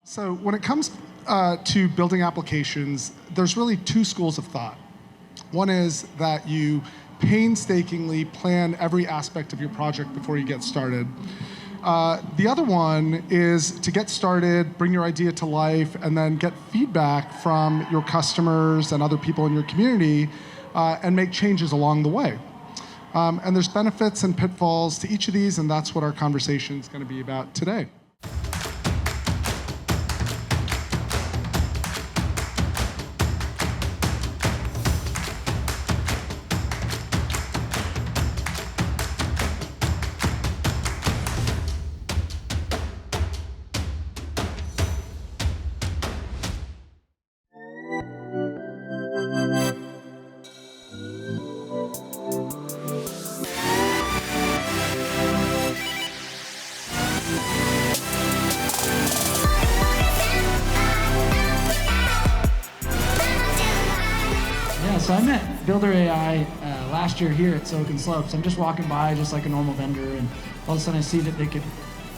So when it comes to building applications, there's really two schools of thought. One is that you painstakingly plan every aspect of your project before you get started. The other one is to get started, bring your idea to life, and then get feedback from your customers and other people in your community and make changes along the way. And there's benefits and pitfalls to each of these, and that's what our conversation is going to be about today. So I met Builder AI last year here at Silicon Slopes. I'm just walking by just like a normal vendor, and all of a sudden I see that they could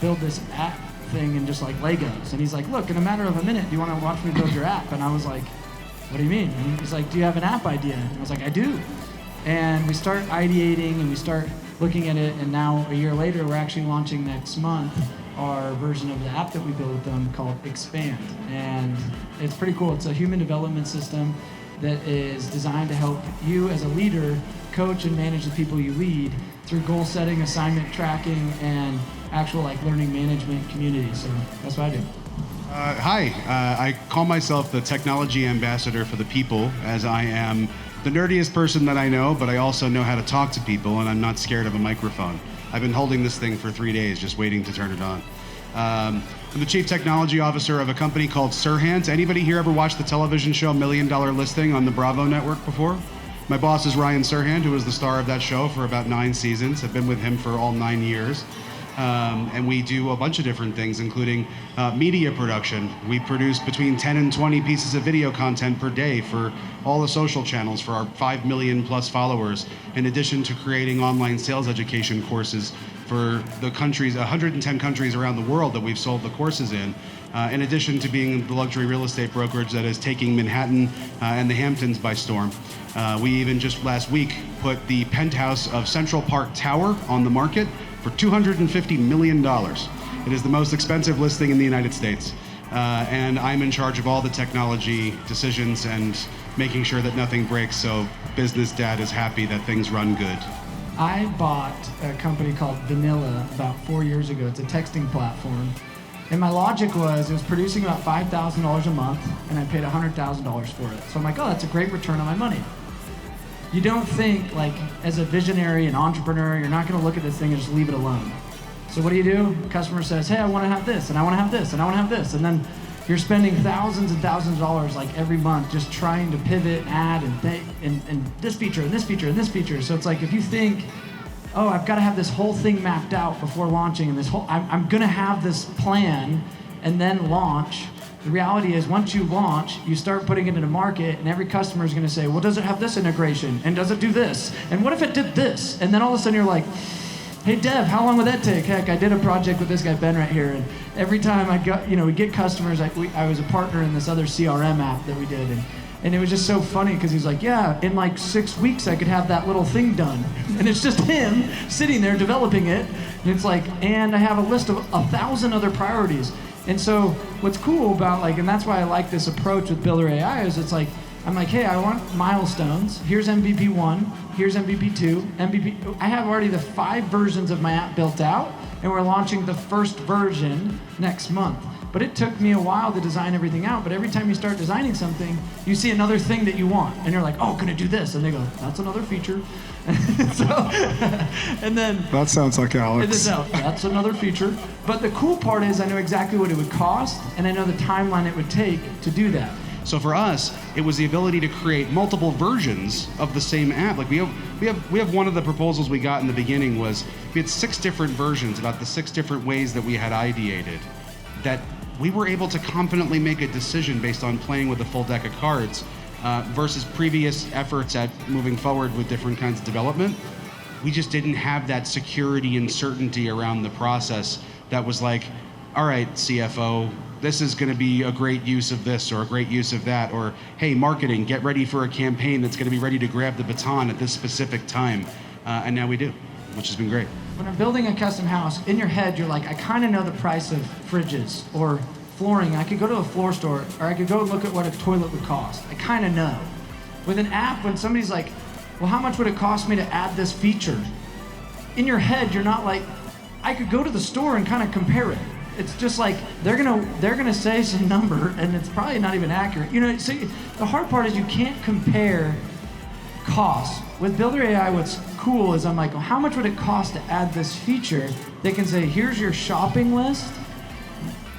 build this app thing in just like Legos. And he's like, look, in a matter of a minute, do you want to watch me build your app? And I was like, what do you mean? And he's like, do you have an app idea? And I was like, I do. And we start ideating and we start looking at it, and now a year later we're actually launching next month our version of the app that we built with them called Xpand. And it's pretty cool. It's a human development system that is designed to help you as a leader coach and manage the people you lead through goal setting, assignment tracking, and actual like learning management community. So that's what I do. Hi, I call myself the technology ambassador for the people, as I am the nerdiest person that I know, but I also know how to talk to people, and I'm not scared of a microphone. I've been holding this thing for 3 days, just waiting to turn it on. I'm the chief technology officer of a company called Sirhands. Anybody here ever watched the television show $1 Million Listing on the Bravo network before? My boss is Ryan Sirhan, who was the star of that show for about 9 seasons. I've been with him for all 9 years. And we do a bunch of different things, including media production. We produce between 10 and 20 pieces of video content per day for all the social channels for our 5 million plus followers, in addition to creating online sales education courses for the countries, 110 countries around the world that we've sold the courses in addition to being the luxury real estate brokerage that is taking Manhattan and the Hamptons by storm. We even just last week put the penthouse of Central Park Tower on the market for $250 million. It is the most expensive listing in the United States. And I'm in charge of all the technology decisions and making sure that nothing breaks, so business dad is happy that things run good. I bought a company called Vanilla about 4 years ago. It's a texting platform. And my logic was it was producing about $5,000 a month, and I paid $100,000 for it. So I'm like, oh, that's a great return on my money. You don't think, like, as a visionary and entrepreneur, you're not gonna look at this thing and just leave it alone. So what do? The customer says, hey, I wanna have this, and I wanna have this, and I wanna have this. And then you're spending thousands and thousands of dollars like every month just trying to pivot, add, and this feature, and this feature, and this feature. So it's like, if you think, oh, I've gotta have this whole thing mapped out before launching, and this whole, I'm gonna have this plan and then launch. The reality is, once you launch, you start putting it in a market, and every customer is going to say, well, does it have this integration? And does it do this? And what if it did this? And then all of a sudden you're like, hey, Dev, how long would that take? Heck, I did a project with this guy, Ben, right here, and every time I got, we get customers, I was a partner in this other CRM app that we did, and it was just so funny because he's like, yeah, in like 6 weeks I could have that little thing done. And it's just him sitting there developing it, and it's like, and I have a list of 1,000 other priorities. And so what's cool about and that's why I like this approach with Builder AI is it's like, I'm like, hey, I want milestones. Here's MVP 1, here's MVP 2, MVP, I have already the 5 versions of my app built out, and we're launching the first version next month. But it took me a while to design everything out, but every time you start designing something, you see another thing that you want, and you're like, oh, can it do this? And they go, that's another feature. And then That sounds like Alex. That's another feature. But the cool part is I know exactly what it would cost, and I know the timeline it would take to do that. So for us, it was the ability to create multiple versions of the same app. Like we have one of the proposals we got in the beginning was we had 6 different versions about the 6 different ways that we had ideated that we were able to confidently make a decision based on playing with a full deck of cards versus previous efforts at moving forward with different kinds of development. We just didn't have that security and certainty around the process that was like, all right, CFO, this is going to be a great use of this or a great use of that, or hey, marketing, get ready for a campaign that's going to be ready to grab the baton at this specific time. And now we do, which has been great. When I'm building a custom house, in your head, you're like, I kind of know the price of fridges or flooring. I could go to a floor store, or I could go look at what a toilet would cost. I kind of know. With an app, when somebody's like, well, how much would it cost me to add this feature? In your head, you're not like, I could go to the store and kind of compare it. It's just like they're gonna say some number, and it's probably not even accurate. You know, so the hard part is you can't compare costs. With Builder AI, what's cool is I'm like, well, how much would it cost to add this feature? They can say, here's your shopping list.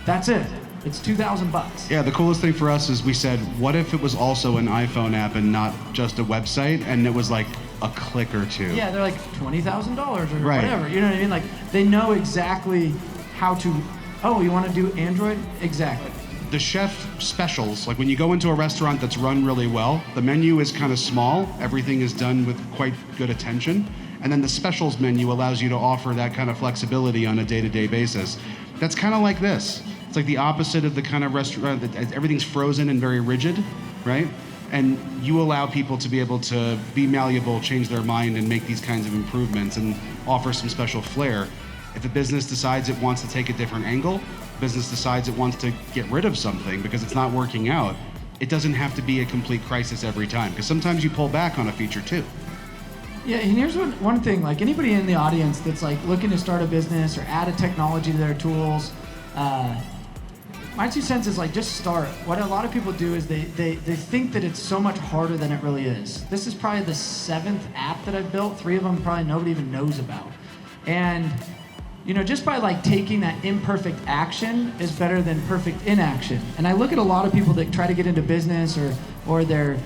That's it. It's $2,000. Yeah, the coolest thing for us is we said, what if it was also an iPhone app and not just a website, and it was like a click or two? Yeah, they're like $20,000 or Right. whatever. You know what I mean? Like they know exactly how to. Oh, you want to do Android? Exactly. The chef specials, like when you go into a restaurant that's run really well, the menu is kind of small, everything is done with quite good attention, and then the specials menu allows you to offer that kind of flexibility on a day-to-day basis. That's kind of like this. It's like the opposite of the kind of restaurant that everything's frozen and very rigid, right? And you allow people to be able to be malleable, change their mind, and make these kinds of improvements and offer some special flair. If a business decides it wants to take a different angle, business decides it wants to get rid of something because it's not working out, it doesn't have to be a complete crisis every time, because sometimes you pull back on a feature too. Yeah, and here's one thing, like anybody in the audience that's like looking to start a business or add a technology to their tools, my 2 cents is like just start. What a lot of people do is they think that it's so much harder than it really is. This is probably the 7th app that I've built. 3 of them probably nobody even knows about. And you know, just by like taking that imperfect action is better than perfect inaction. And I look at a lot of people that try to get into business or they're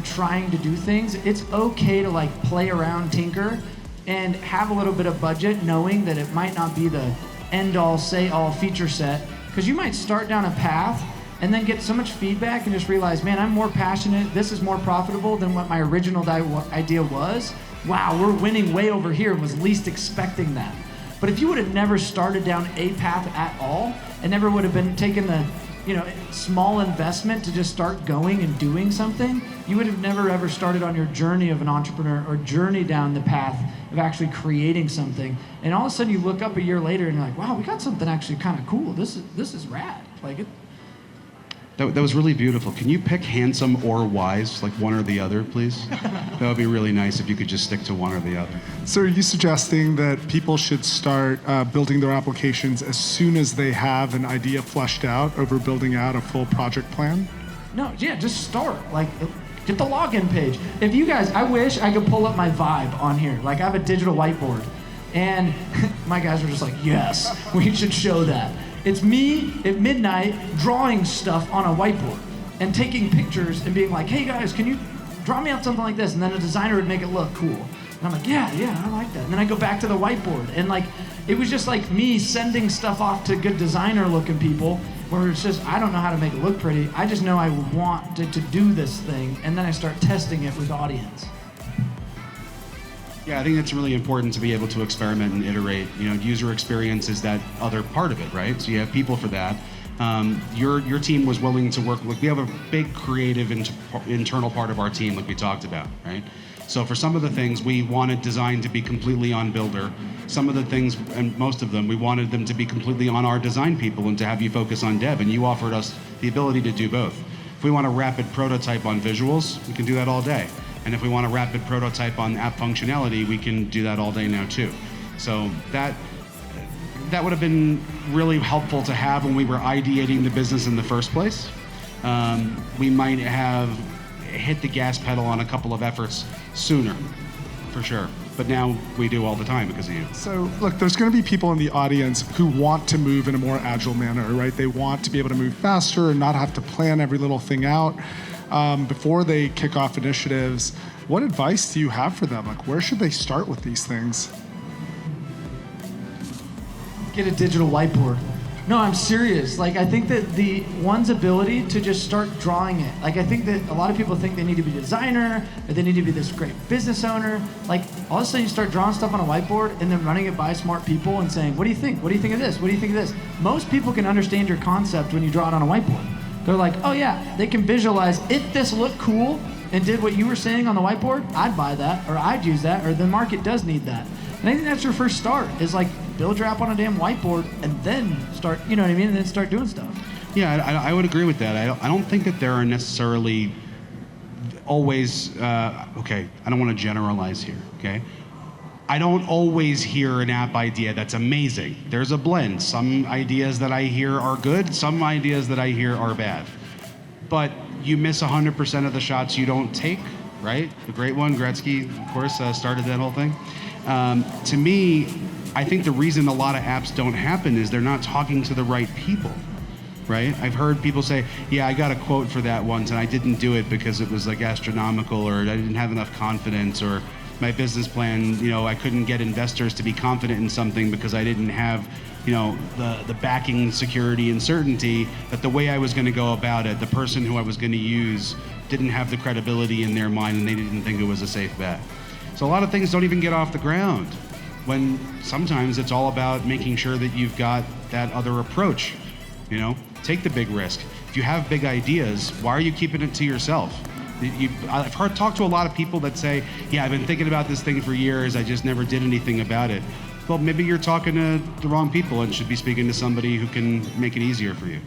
trying to do things. It's okay to like play around, tinker, and have a little bit of budget, knowing that it might not be the end-all, say-all feature set, because you might start down a path and then get so much feedback and just realize, man, I'm more passionate, this is more profitable than what my original idea was. Wow, we're winning way over here, was least expecting that. But if you would have never started down a path at all and never would have been taking the, you know, small investment to just start going and doing something, you would have never ever started on your journey of an entrepreneur or journey down the path of actually creating something. And all of a sudden you look up a year later and you're like, wow, we got something actually kind of cool. This is rad. Like it. That was really beautiful. Can you pick handsome or wise, like one or the other, please? That would be really nice if you could just stick to one or the other. So are you suggesting that people should start building their applications as soon as they have an idea fleshed out over building out a full project plan? No, yeah, just start. Like, get the login page. If you guys, I wish I could pull up my vibe on here. Like, I have a digital whiteboard. And my guys were just like, yes, we should show that. It's me at midnight drawing stuff on a whiteboard and taking pictures and being like, hey guys, can you draw me out something like this? And then a designer would make it look cool. And I'm like, yeah, I like that. And then I go back to the whiteboard. And like, it was just like me sending stuff off to good designer looking people where it's just, I don't know how to make it look pretty. I just know I want to do this thing. And then I start testing it with audience. Yeah, I think it's really important to be able to experiment and iterate. You know, user experience is that other part of it, right? So you have people for that. Your team was willing to work. Like we have a big creative internal part of our team, like we talked about, right? So for some of the things, we wanted design to be completely on Builder. Some of the things, and most of them, we wanted them to be completely on our design people and to have you focus on dev. And you offered us the ability to do both. If we want a rapid prototype on visuals, we can do that all day. And if we want a rapid prototype on app functionality, we can do that all day now too. So that would have been really helpful to have when we were ideating the business in the first place. We might have hit the gas pedal on a couple of efforts sooner, for sure. But now we do all the time because of you. So look, there's going to be people in the audience who want to move in a more agile manner, right? They want to be able to move faster and not have to plan every little thing out. Before they kick off initiatives, what advice do you have for them? Like, where should they start with these things? Get a digital whiteboard. No, I'm serious. Like, I think that the one's ability to just start drawing it. Like, I think that a lot of people think they need to be a designer, or they need to be this great business owner. Like, all of a sudden you start drawing stuff on a whiteboard and then running it by smart people and saying, what do you think? What do you think of this? What do you think of this? Most people can understand your concept when you draw it on a whiteboard. They're like, oh yeah, they can visualize, if this looked cool and did what you were saying on the whiteboard, I'd buy that, or I'd use that, or the market does need that. And I think that's your first start, is like, build your app on a damn whiteboard and then start, you know what I mean, and then start doing stuff. Yeah, I would agree with that. I don't think that there are necessarily always, okay, I don't want to generalize here, okay? I don't always hear an app idea that's amazing. There's a blend. Some ideas that I hear are good, some ideas that I hear are bad. But you miss 100% of the shots you don't take, right? The great one, Gretzky, of course, started that whole thing. To me, I think the reason a lot of apps don't happen is they're not talking to the right people, right? I've heard people say, yeah, I got a quote for that once and I didn't do it because it was like astronomical, or I didn't have enough confidence, or my business plan, you know, I couldn't get investors to be confident in something because I didn't have, you know, the backing, security, and certainty that the way I was going to go about it, the person who I was going to use didn't have the credibility in their mind and they didn't think it was a safe bet. So a lot of things don't even get off the ground, when sometimes it's all about making sure that you've got that other approach. You know, take the big risk. If you have big ideas, why are you keeping it to yourself? I've talked to a lot of people that say, yeah, I've been thinking about this thing for years, I just never did anything about it. Well, maybe you're talking to the wrong people and should be speaking to somebody who can make it easier for you.